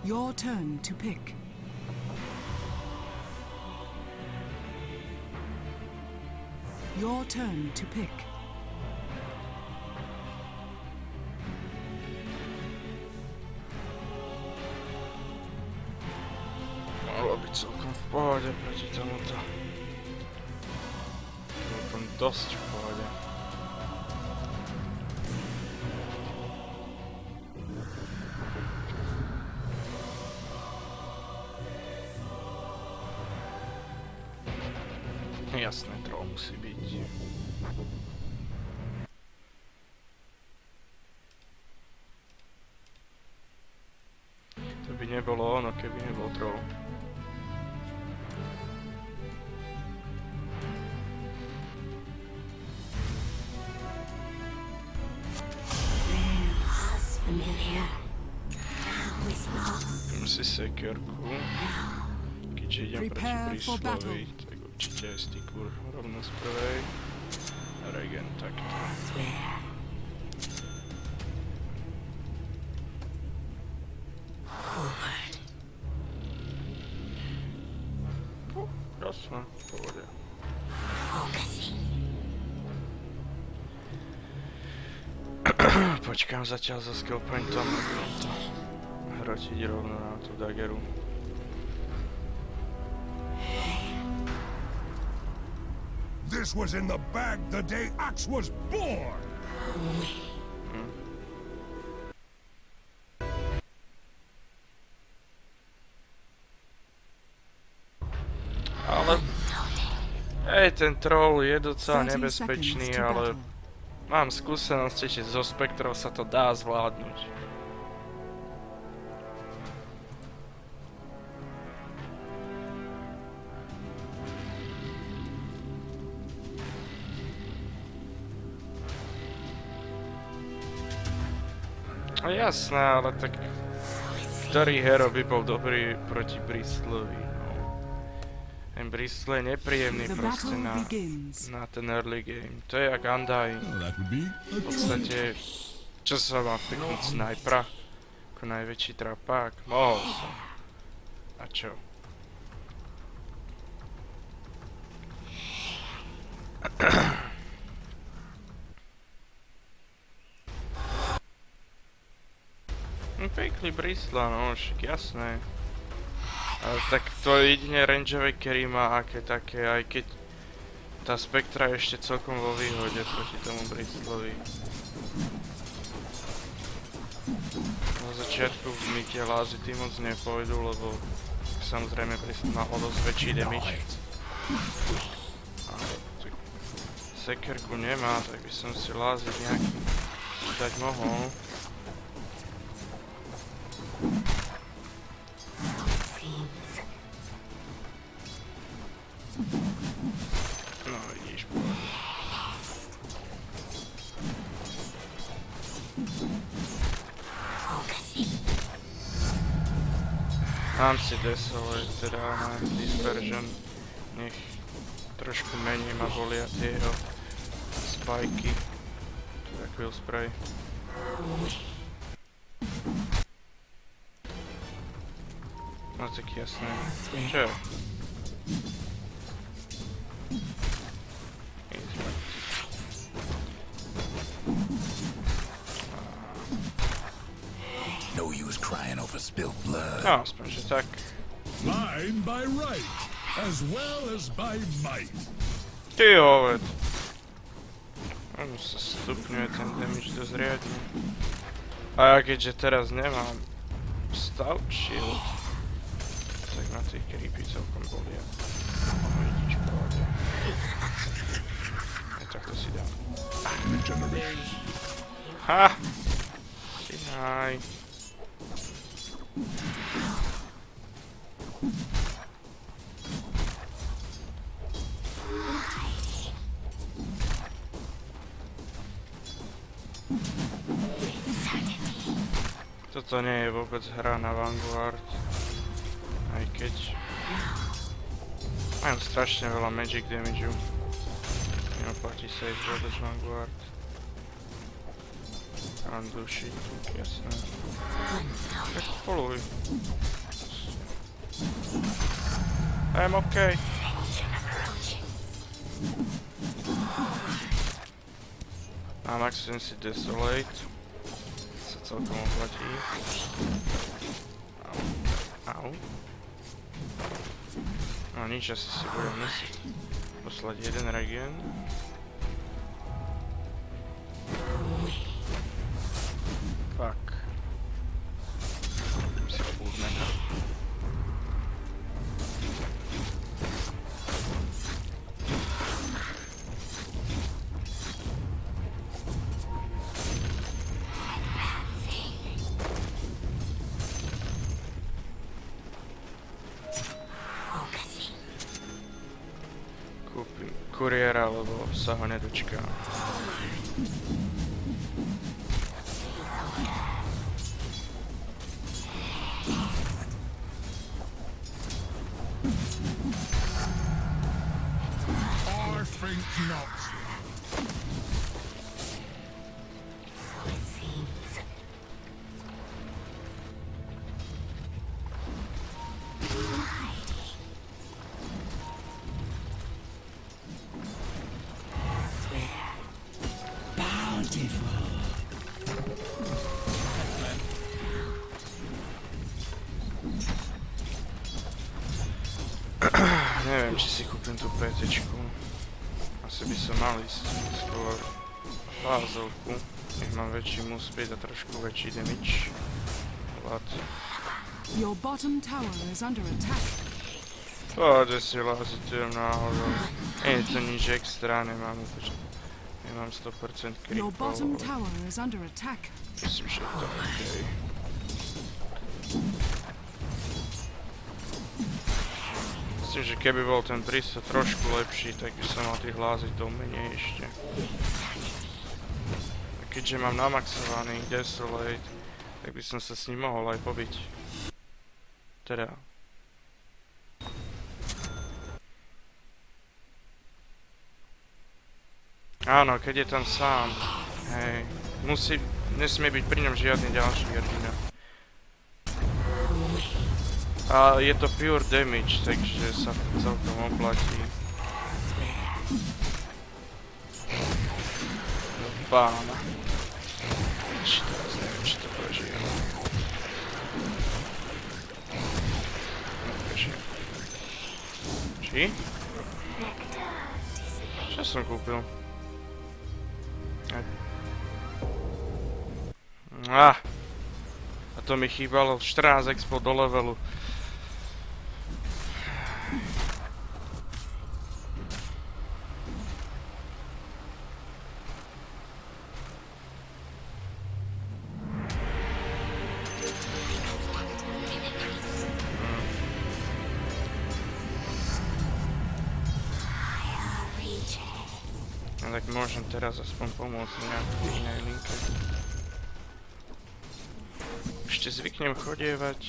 Your turn to pick. Your turn to pick. Mohlo byť celkom v pohode proti tomuto. Celkom dosť v pohode. Jasné, troll musí byť. To by nebolo ono, keby nebol troll. Dám si sekerku. Keďže idem proti Bristlovi, tak určite aj Stikur rovno z prvej. A Regen takto. Jasné, v pohode. Počkám zatiaľ so skill pointom a budem to hrotiť rovno na tú dageru. This was in the bag the day Axe was born! Ale... ten troll je docela nebezpečný, ale... Mám skúsenosti, že zo spektrov sa to dá zvládnuť. No jasné, ale tak... Ktorý hero by bol dobrý proti Bristlovi, no. Ten Bristol je nepríjemný proste na ten early game. To je jak Undying. V podstate... Čo sa má peknúť snajpera? Ako najväčší trapák? Mohol som. A čo? Pekný Bristla, no, však jasné. Ale tak to jedine rangeové carry má aké také, aj keď tá Spektra je ešte celkom vo výhode proti tomu Bristlovi. Na začiatku mi tie lázity moc nepôjdu, lebo samozrejme Bristol má o dosť väčší damage. A sekerku nemá, tak by som si lázit nejaký dať mohol. No vidíš, pohodě. Mám si Desolate, teda na Dispersion. Nech trošku menej ma bolia tie jeho spajky. Tak Will Spray. No tak jasné. Čo? No use crying over spilled blood. No, aspoň, že tak. Mine by right, as well as by might. Ty hoved. Ono sa stupňuje ten damage dosť riadne. A ja keďže teraz nemám stout shield, tak na tej creepy celkom bolia. Vidíš, pohode. Aj takto si dám. Ha! Deny. Toto nie je vôbec hra na Vanguard. Aj keď... Majú strašne veľa magic damageu. Neoplatí sa ísť vôbec Vanguard. Duši, jasné. Tak poluj. I'm okay. A maximum si Desolate. Sa celkom oplatí. Au. No nič, asi si budem musieť poslať jeden regen. Fuck. Si púdne. Kúpim kuriéra, lebo sa ho nedočkám. Neviem, či si kúpim tú PTčku. Asi by som mal ísť skôr fázovku. Nech mám väčší move speed a trošku väčší damage. What? Your bottom tower is under attack. Poďte si lazitujem náhodou. Nie je to nič extra, nemám 100% creepov. Your bottom tower is under attack. Myslím, že to je okej. Myslím, že keby bol ten prístup trošku lepší, tak by som mal tých lázitov menej ešte. A keďže mám namaxovaný Desolate, tak by som sa s ním mohol aj pobiť. Teda. Áno, keď je tam sám. Hej. Nesmie byť pri ňom žiadny ďalší hrdina. A je to pure damage, takže sa to celkom oplatí. Do pána. Teraz neviem, či to prežijem. Prežijem. Či? Čo som kúpil? A to mi chýbalo 14 expo do levelu. Tak môžem teraz aspoň pomôcť nejakej inej linke. Ešte zvyknem chodievať.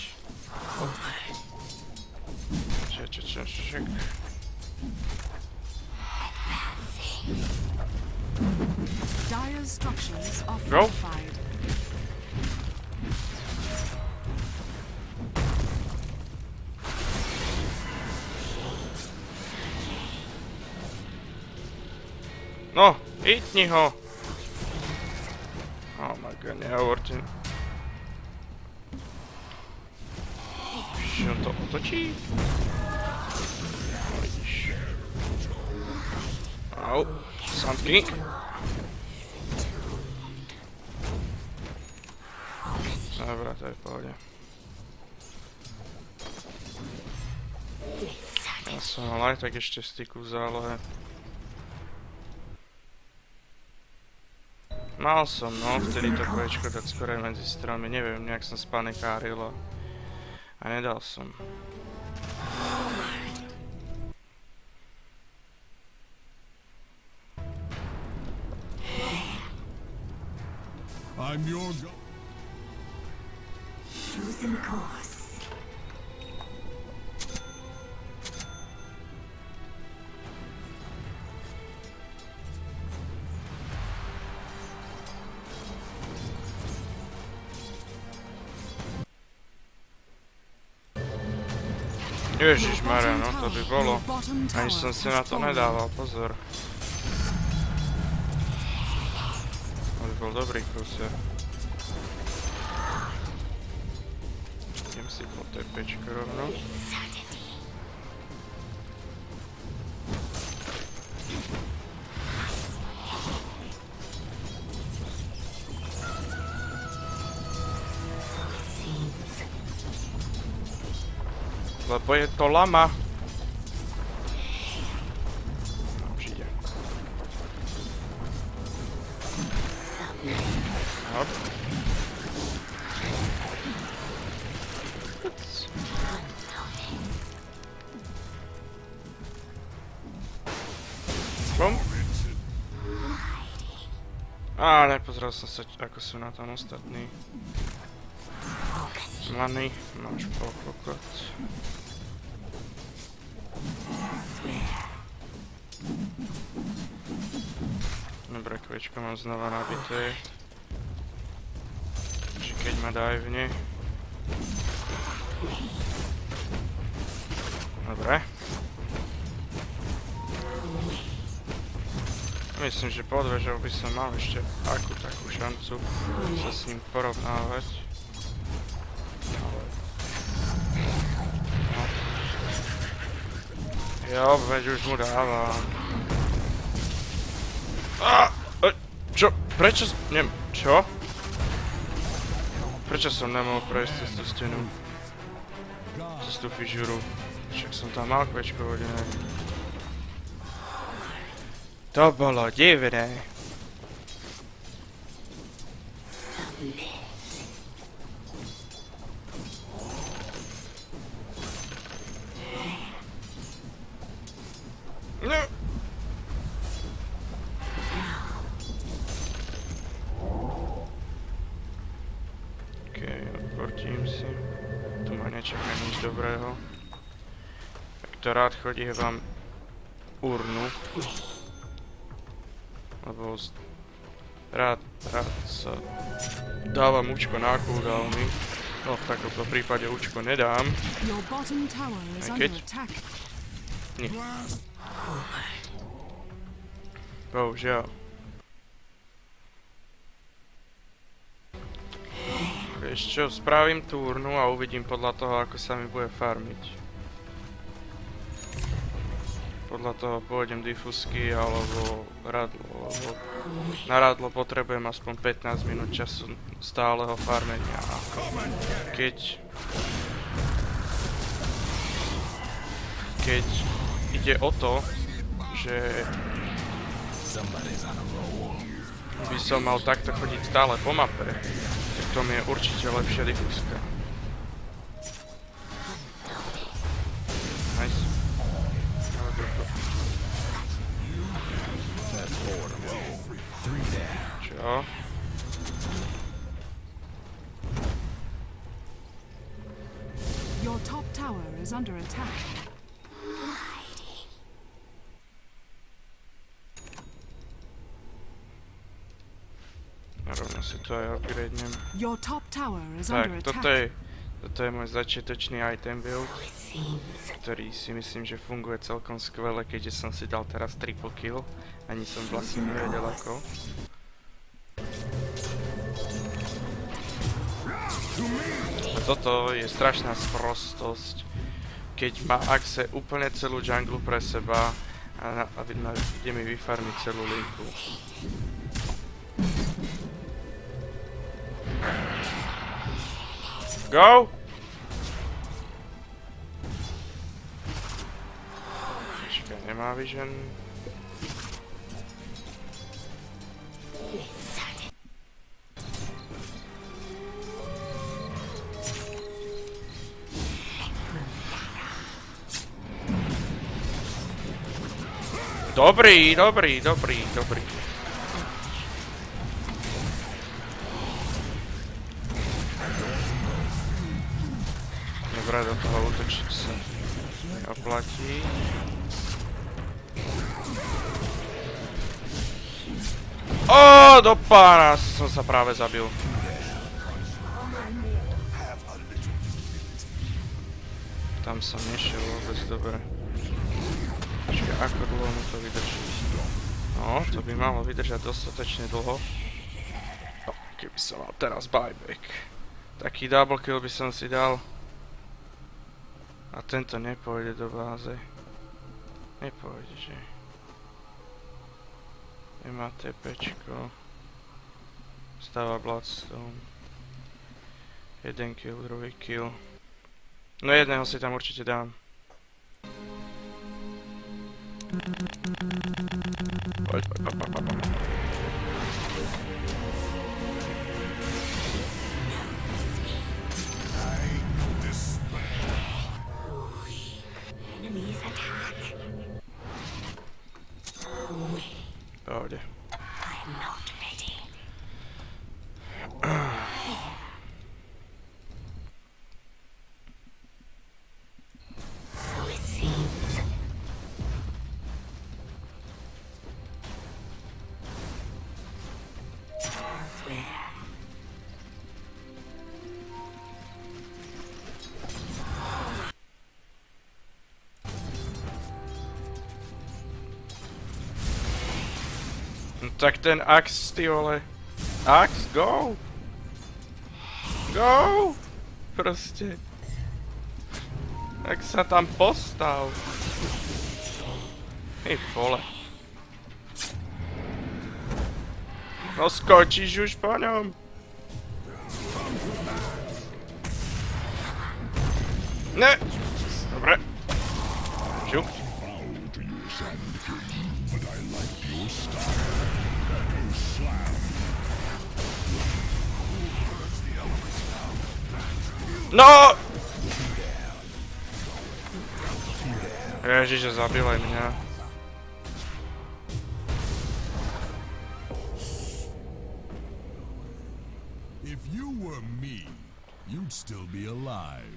Ček. Dire structures are Go. fortified. No, hitni ho! Oh my god, nehovorte. Či on to otočí? No vidíš. Au, Sandky. Dobra, to je v pohode. Ja som mal aj tak ešte styku v zálohe. Mal som, no, vtedy to kvečko dať skoro aj medzi stromy, neviem, nejak som spanikáril a nedal som. I'm your god. Chosen course. Ježišmarja, no to by bolo. Your bottom Ani tower som si na has to fallen. nedával, pozor. To by bol dobrý kúser. Idem si po TPčko rovno. Lebo je to lama. No, už ide. Hop. Bum. Á, nepozrel som sa, ako sú na tom ostatní. Many, máš pokokot. Dobre, kvečko mám znova nabité. Čiže keď ma divne. Dobre. Myslím, že pod vežou by som mal ešte takú šancu sa s ním porovnávať. Jo, veď už mu dávam. Čo? Prečo? Čo? Prečo som nemohol prejsť cez tú stenu? Cez tú fižuru. Však som tam mal kvečko hodené. To bolo divné. No. Okej, odportím si. Tu ma nečaká nič dobrého. Tak to rád chodí vám urnu. Lebo rád sa dávam účko na cooldowny. No v takomto prípade účko nedám. Your bottom tower is Aj under keď. attack. Nie. Bohužiaľ. Vieš čo, spravím tú urnu a uvidím podľa toho, ako sa mi bude farmiť. Podľa toho pôjdem difusky alebo radlo, lebo na radlo potrebujem aspoň 15 minút času stáleho farmenia. Keď ide o to, že by som mal takto chodiť stále po mape, tak to mi je určite lepšia difuska. Nice. Čo? Your top tower is under attack. Rovno si to aj upgradenem. Your top tower is Tak, under toto attack. je môj začiatočný item build, ktorý si myslím, že funguje celkom skvele, keďže som si dal teraz triple kill. Ani som vlastne nevedel ako. A toto je strašná sprostosť, keď má Axe úplne celú junglu pre seba a ide mi vyfarmiť celú linku. Go! Počkaj, nemá vision. Dobrý. Dobre, do toho útočiť sa neoplatí. Ó, do pána, som sa práve zabil. Tam som nešiel vôbec dobre. Čiže ako dlho mu to vydrží? No, to by malo vydržať dostatočne dlho. No, keby som mal teraz buyback. Taký double kill by som si dal. A tento nepôjde do báze. Nepôjde, že? Nemá TPčko. Stáva Bloodstone. Jeden kill, druhý kill. No jedného si tam určite dám. Poď. Enemies attack. Pohode. I'm not ready. So it seems. Elsewhere. No tak ten Axe, ty vole. Axe, go! Go! Proste. Tak sa tam postav. Hej, vole. No skočíš už po ňom. Ne! Dobre. Žup. No! Ježiže, zabil aj mňa. If you were me, you'd still be alive.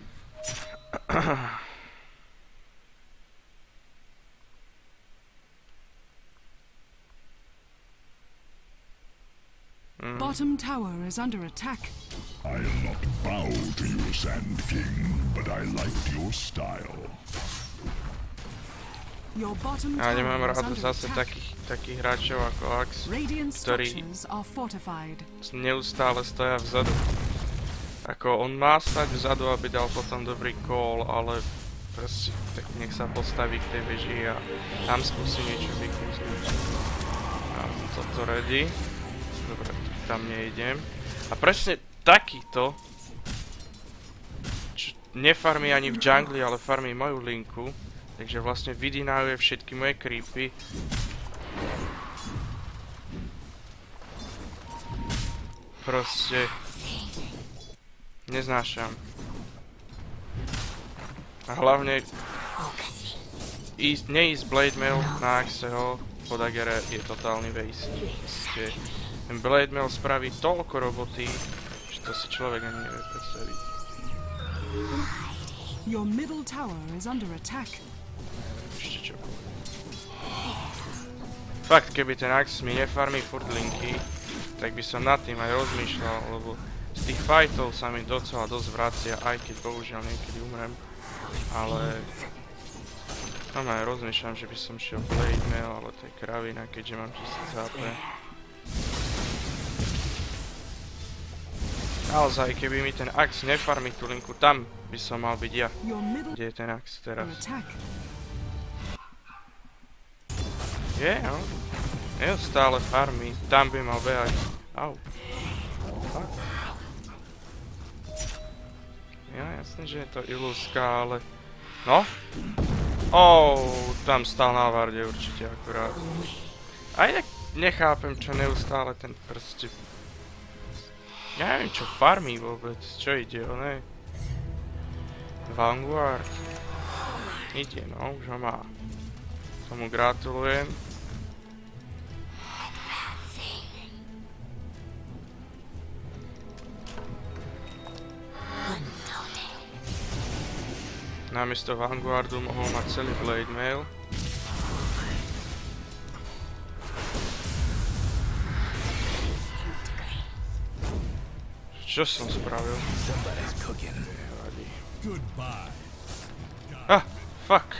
Bottom tower is under attack. I am not bound to you, Sand King, but I liked your style. Your bottom Ja nemám tower is rád under zase attack. takých hráčov ako Axe, Radiant ktorí structures are fortified. neustále stoja vzadu. Ako on má stať vzadu, aby dal potom dobrý call, ale proste tak nech sa postaví k tej veži a tam skúsi niečo vykúznuť. A toto ready. Dobre, tam nejdem. A presne takýto nefarmí ani v jungli, ale farmí moju linku. Takže vlastne vydinávuje všetky moje creepy. Proste neznášam. A hlavne neísť Blade Mail na Axeho po Daggere je totálny waste. Ten Blade Mail spraví toľko roboty, že to si človek ani nevie predstaviť. Your middle tower is under attack. Ešte čo poviem. Fakt, keby ten Axe mi nefarmí furt linky, tak by som nad tým aj rozmýšľal, lebo z tých fightov sa mi docela dosť vracia, aj keď bohužiaľ niekedy umrem. Ale tam aj rozmýšľam, že by som šiel Blade Mail, ale to je kravina, keďže mám 1000 HP. Naozaj, keby mi ten Axe nefarmí tú linku, tam by som mal byť ja. Your middle Kde je ten Axe teraz? attack. Je, no. Neustále farmy, tam by mal behať. Au. Fakt. Ja, jasne, že je to ilúzka, ale... No. Tam stál na varde určite akurát. Aj tak nechápem, čo neustále ten proste... Ja neviem, čo farmí vôbec, čo ide, ne? Vanguard. Ide, no, už ho má. Tomu gratulujem. Namiesto Vanguardu mohol mať celý Blade Mail. Čo som spravil? Goodbye. Fuck.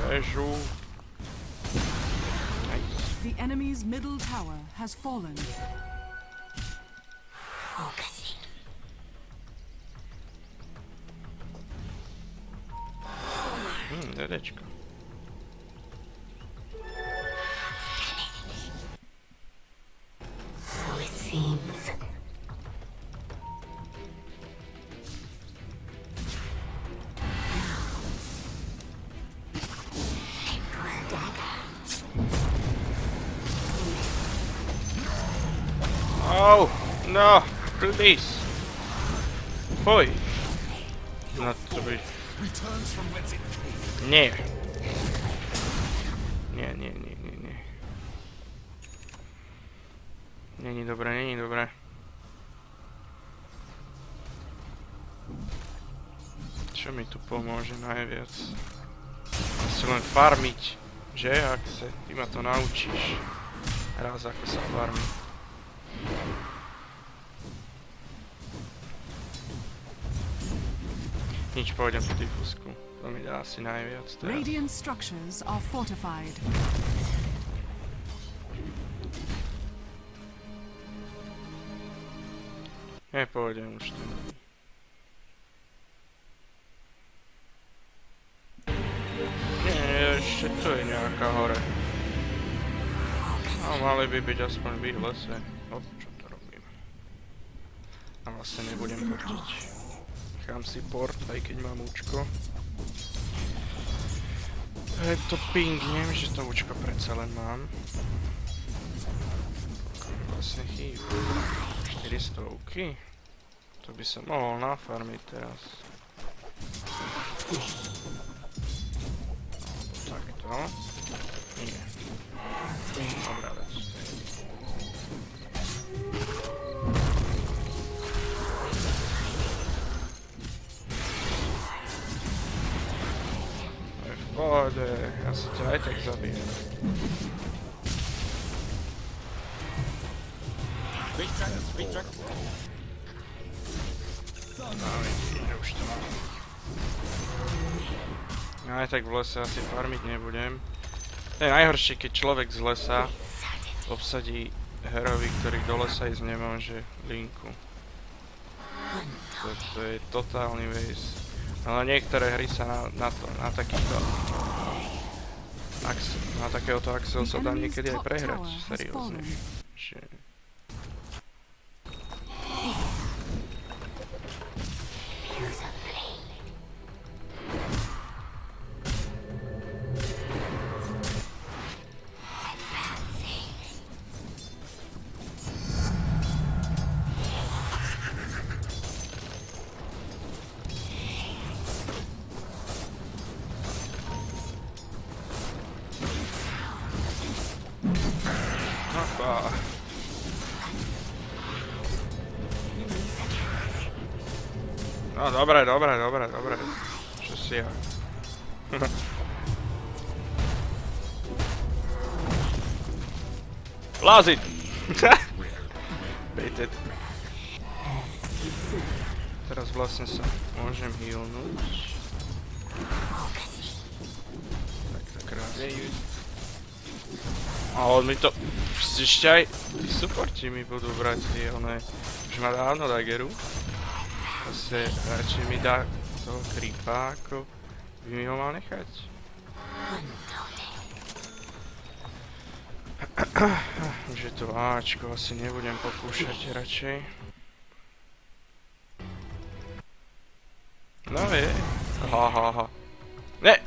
Bežu. The enemy's middle tower has fallen. Focusing. Dedečko. So it seems. Oh, no, release. Fuj. No to by... Nie. Nie. Není dobré. Čo mi tu pomôže najviac? Asi len farmiť, že? Ak sa ty ma to naučíš. Raz ako sa farmi. Nič, pôjdem po difusku. To mi dá asi najviac teraz. Radiant structures are fortified. Nepôjdem už tu. Nie, ešte tu je nejaká hore. No, mali by byť aspoň v lese. Čo to robím? A vlastne nebudem portiť. Nechám si port, aj keď mám účko. To pingnem, že to účko predsa len mám. Vlastne chýba. 400-ky. To by som mohol nafarmiť teraz. Takto. Nie. Dobrá vec. V pohode, ja si ťa aj tak zabijem. Už to mám. Aj tak v lese asi farmiť nebudem. To je najhoršie, keď človek z lesa obsadí herovi, ktorý do lesa ísť nemôže, linku. To je totálny waste. Ale niektoré hry sa na takýto na takéhoto Axel sa dá niekedy aj prehrať, seriózne. No dobre. Čo si ja? Láziť! Baited. Teraz vlastne sa môžem healnúť. Takto krásne. A on mi to... Ešte aj... Tí supporti mi budú brať tie oné... Už ma dávno dageru. Zase radšej mi dá toho creepa, ako by mi ho mal nechať. Už je to Ačko, asi nebudem pokúšať radšej. No je. Hahaha. Ne!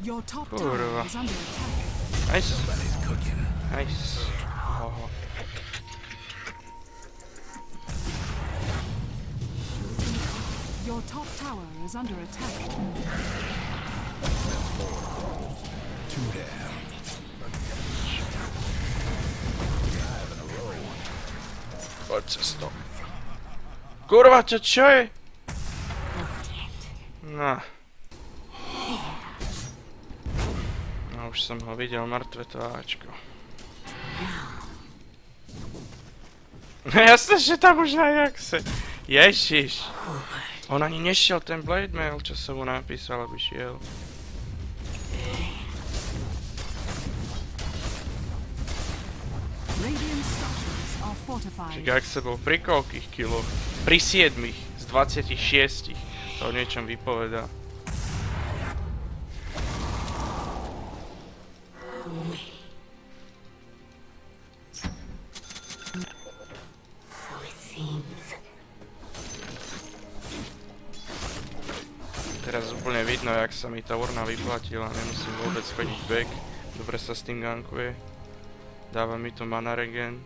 Your top tower is under attack. Nice. Nice. Your top tower is under attack. Two down. 5 in a row. Poď cez to. Kurva, čo je? No. No už som ho videl, mŕtve to Ačko. No jasne, že tam už najak se... Ježiš. On ani nešiel ten Blade Mail, čo som mu napísal, aby šiel. Radiant structures are fortified. Čiže ak sa bol pri koľkých kiloch? Pri 7 z 26. To o niečom vypovedá. So it seems. Teraz úplne vidno, jak sa mi tá urna vyplatila. Nemusím vôbec chodiť back. Dobre sa s tým gankuje. Dáva mi to mana regen.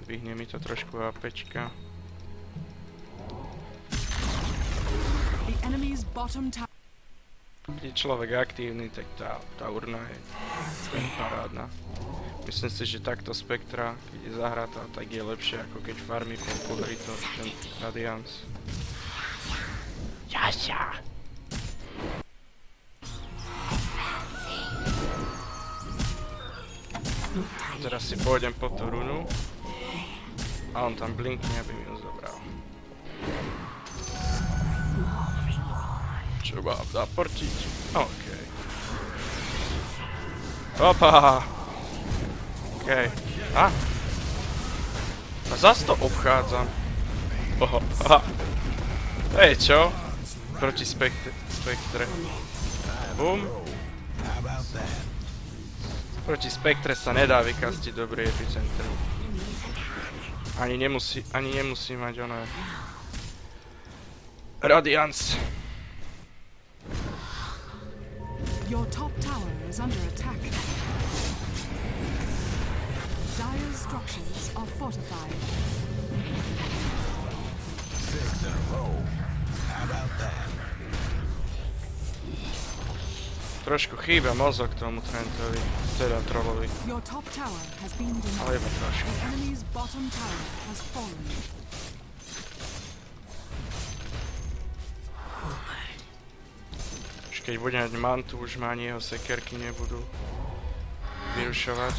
Dvihne mi to trošku APčka. The enemy's bottom tower. Keď je človek aktívny, tak tá urna je parádna. Myslím si, že takto Spektra, keď je zahratá, tak je lepšie, ako keď farmí Pulverito, ten Radiance. Jaja! Teraz si pôjdem po tú runu. A on tam blinkne, aby mi ju zobral. Čo mám zaportiť? OK. Opa! OK. A zas to obchádzam. Oha. To je čo? Proti Spektre. Bum. Proti Spektre sa nedá vykastiť dobrý epicenter. Ani nemusí mať ono... Radiance. Your top tower is under attack. Dire's structures are fortified. Trošku chýba mozog tomu Trentovi, teda trollovi. Your top tower has been denied. Ale iba trošku. The enemy's bottom tower has fallen. Už keď bude mať mantu, už ma ani jeho sekerky nebudú vyrušovať.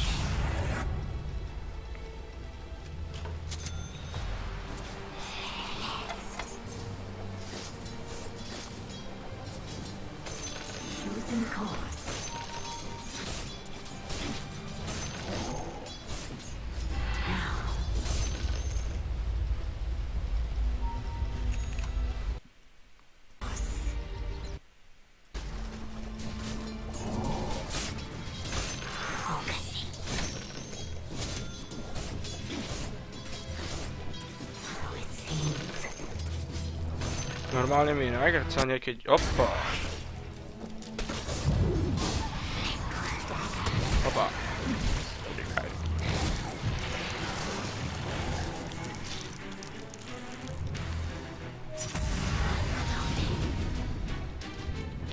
Chosen course. Focusing. So it seems. Normálne mi nagrca niekedy... Opa! Opa. Čakaj.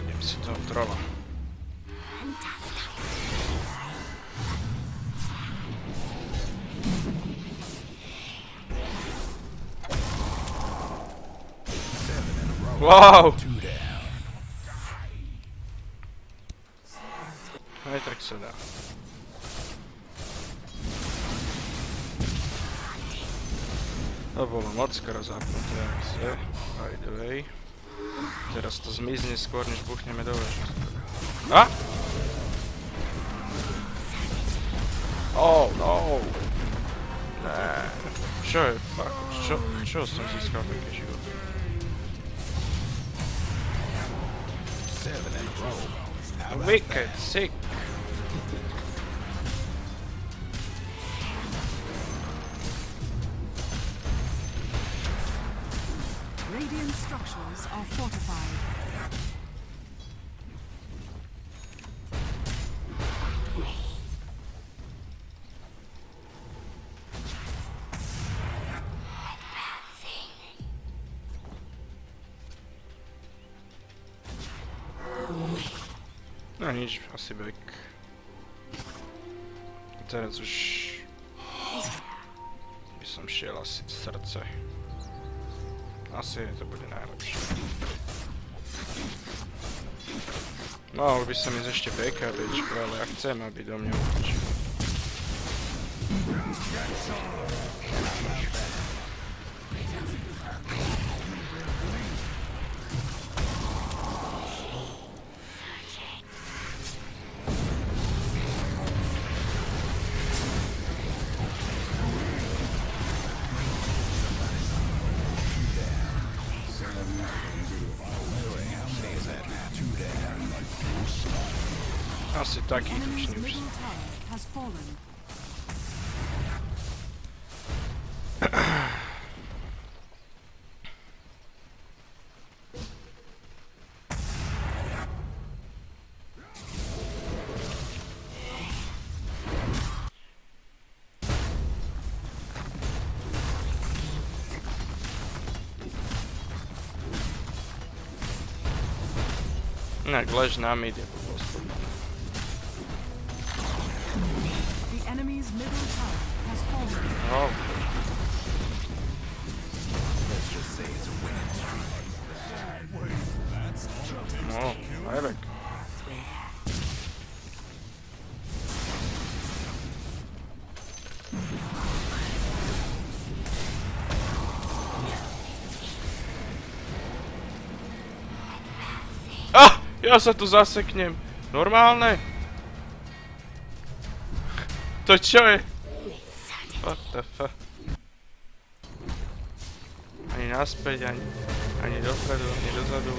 Idem si toho trolla. Fantastic. Wow! Aj tak sa dá. To bolo moc skoro zapnuté, ak sa. By the way. Teraz to zmizne skôr, než buchneme do veže. A? Oh no! Né. Čo je? Čo som získal také život? Wicked, sick. Radiant structures are fortified. No nič, asi back. Teraz už... išiel asi srdce. Asi to bude najlepšie. Mohol by som ísť ešte BKBčko, ale ja chcem, aby do mňa utočil. Asi taký Enemy's tučný už. middle tower has fallen. Tak lež na mid je postup. The enemy's middle tower has fallen. Oh. No, ajvek. Ah! Ja sa tu zaseknem. Normálne? To čo je? What the fuck? Ani naspäť, ani dopredu, ani dozadu.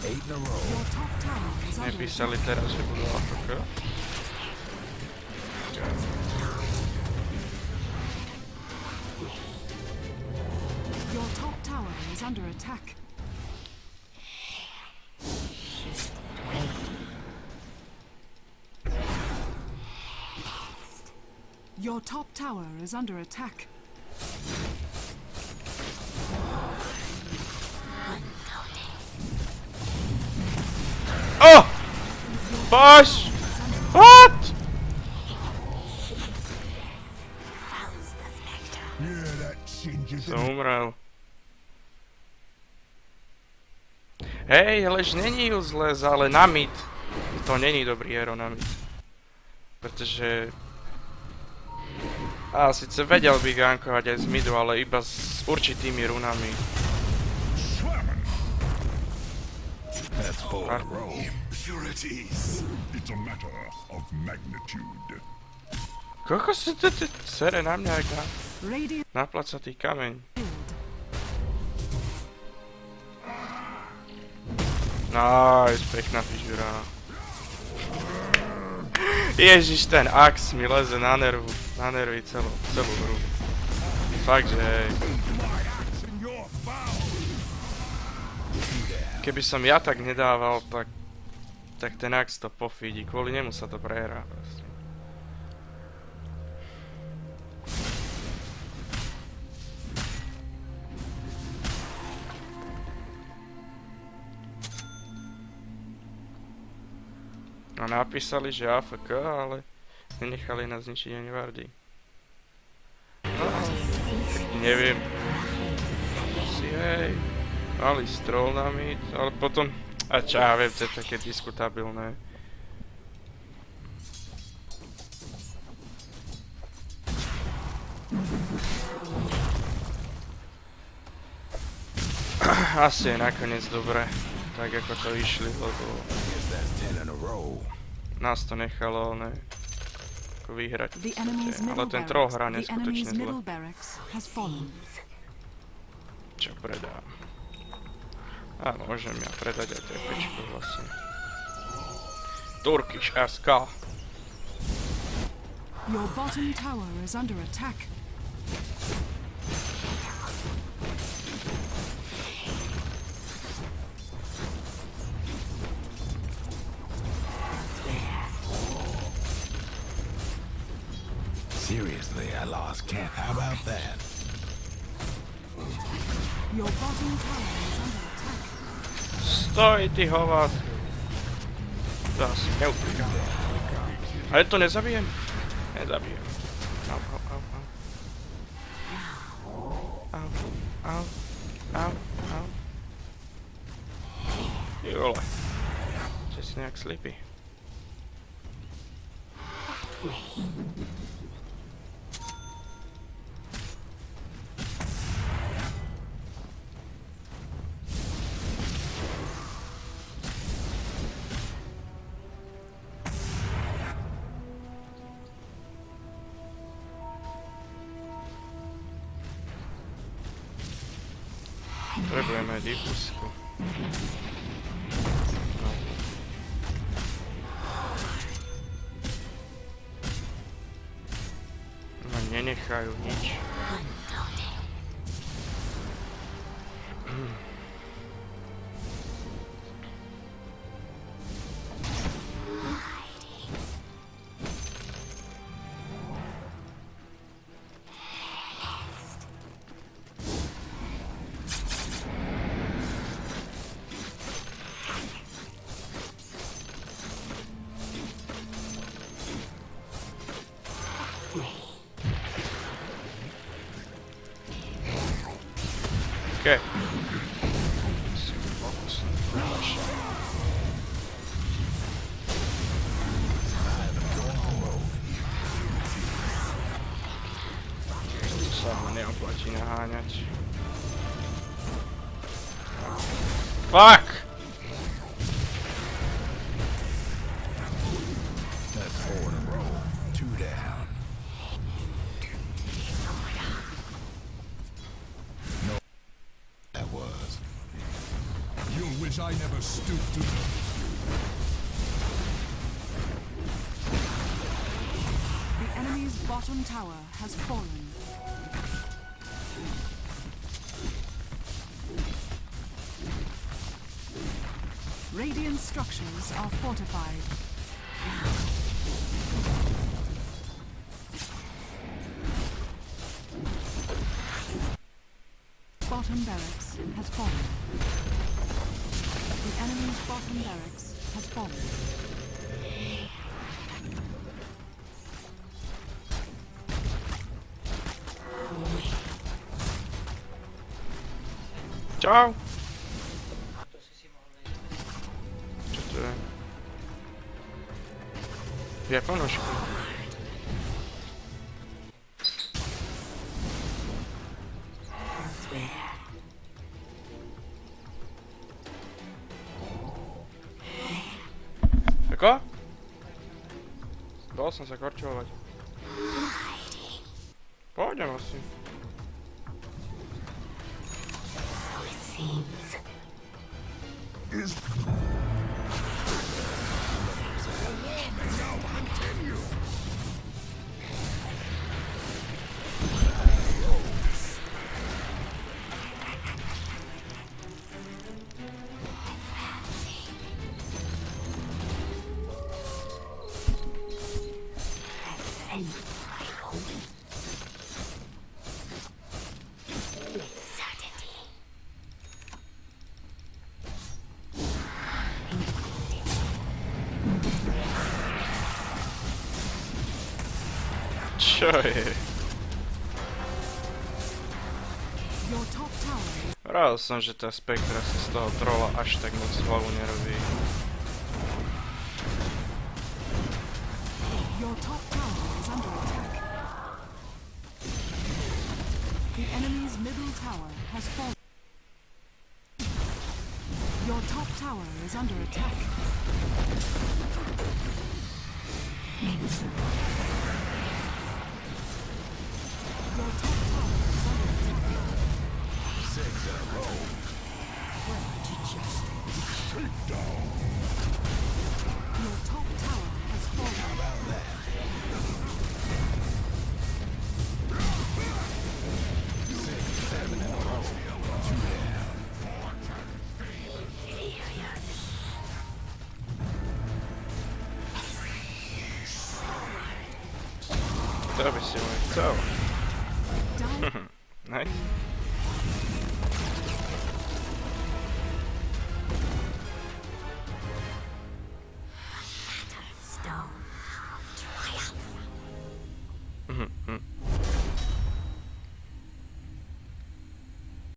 Your top tower is under Nepísali teraz, že budú AFK. Your top tower is under attack. Your top tower is under attack. Oh! Bosh! What? Follows the spectre. Yeah, that changes Som umrel. Hej, alež není useless, ale na mid. To není dobrý hero na mid. Pretože... síce vedel by gankovať aj z midu, ale iba s určitými runami. That's four in a row. Impurities. It's a matter of magnitude. Koľko sa to sere na mňa, jak Radiant na placatý kameň. build. Nice, pekná fižura. Ježiš, ten ax mi leze na nervy celú hru. Fakt, že hej. Keby som ja tak nedával, tak ten ax to pofídi. Kvôli nemu sa to prehrá. Proste. No napísali, že AFK, ale nenechali nás zničiť ani Vardy. No, neviem. Si hej, mali stroll na mid, ale potom... A čo ja viem, to je také diskutabilné. Asi je nakoniec dobre, tak ako to išli, lebo... Nás to nechalo, ne, ako vyhrať. The enemy's Ale middle ten troll barracks, hrá the enemy's neskutočne zle. middle barracks has fallen. Čo predám? A môžem ja predať aj TPčko vlastne. Turkish SK. Your bottom tower is under attack. Seriously, I lost count. How about that? Your bottom tower is under attack. Stoj, ty hovad. To asi neutíkam. Ale to nezabijem. Nezabijem. Au, au, au, au. Au, au, au, au. Ty vole. Že si nejak slipy. Potrebujeme difusku. No. Ma nenechajú nič. Okay. Sa mi neoplatí naháňať. Fuck! That's 4 in a row. 2 down. No, that was. You'll wish I never stooped to. The enemy's bottom tower has fallen. Radiant structures are fortified. Bottom barracks has fallen. The enemy's bottom barracks has fallen. Čau! Čo to je? Je ponožku. Ako? Bol som sa korčovať. Pôjdem asi. Čo je? Your top tower. Rád som, že tá Spektra si z toho trolla až tak moc hlavu nerobí. Your top tower is under attack. The enemy's middle tower has fallen. Your top tower is under attack. Your top tower is under attack. 6 in a row. Your top tower has fallen. How about that? 6, 7 in a row. 2 down. To by si môj chcel. Down. Nice.